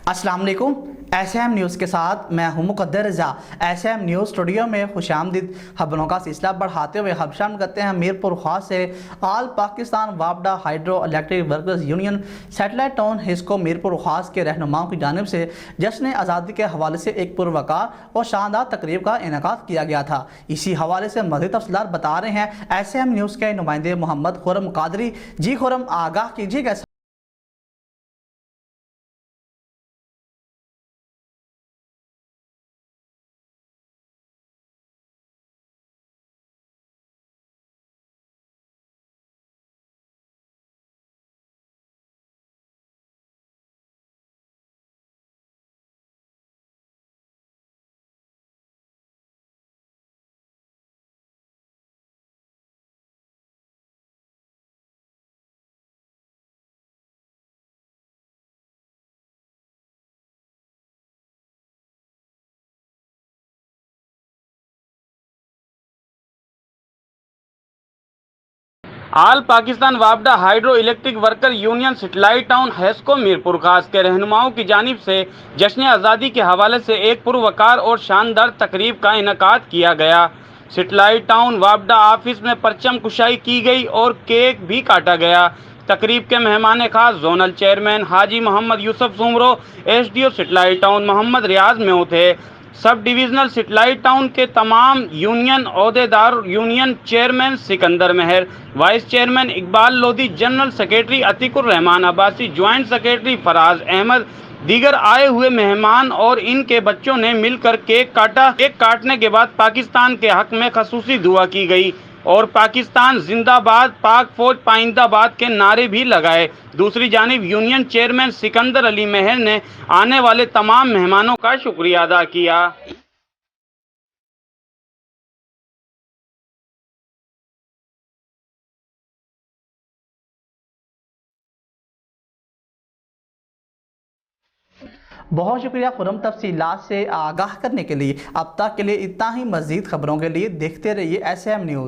अस्सलाम वालेकुम। SM news के साथ मैं हूं मुकद्दर रज़ा। एसएम न्यूज़ स्टूडियो में खुशामदीद। खबरों का सिलसिला बढ़ाते हुए हम करते हैं मीरपुर खास से। ऑल पाकिस्तान वापडा hydro electric workers union satellite town HESCO Mirpur Khas के रहनुमाओं की जानिब से जश्न आज़ादी के हवाले से एक पुरवकार और शानदार तकरीब का इनेकाद किया गया था। इसी हवाले से मज़ीद तफसीलात बता रहे हैं एसएम न्यूज़ के नुमाइंदे मोहम्मद खुर्रम कादरी। जी खुर्रम, आगाह कीजिएगा। आल पाकिस्तान वापडा hydro electric worker union satellite town HESCO Mirpur Khas के रहनुमाओं की जानिब से जश्न आज़ादी के हवाले से एक पुरवकार और शानदार तकरीब का इनेकाद किया गया। सैटेलाइट टाउन वापडा ऑफिस में परचम कुशाई की गई और केक भी काटा गया। तकरीब के मेहमान खास zonal chairman Haji Mohammad Yusuf Soomro, SDO satellite town Mohammad Riaz Mev थे। सब डिविजनल सैटेलाइट टाउन के तमाम यूनियन अहदेदार, union chairman Sikandar Mehar, vice chairman Iqbal Lodhi, general secretary Atiqur Rehman Abbasi, joint secretary Faraz Ahmed, दीगर आए हुए मेहमान और इनके बच्चों ने मिलकर केक काटा। केक काटने के बाद पाकिस्तान के हक में खसूसी दुआ की गई और पाकिस्तान जिंदाबाद, पाक फौज पाइंदाबाद के नारे भी लगाए। दूसरी जानिब यूनियन चेयरमैन सिकंदर अली मेहर ने आने वाले तमाम मेहमानों का शुक्रिया अदा किया। बहुत शुक्रिया खुर्रम, तफसीलात से आगाह करने के लिए। अब तक के लिए इतना ही। मज़ीद खबरों के लिए देखते रहिए एसएम न्यूज़।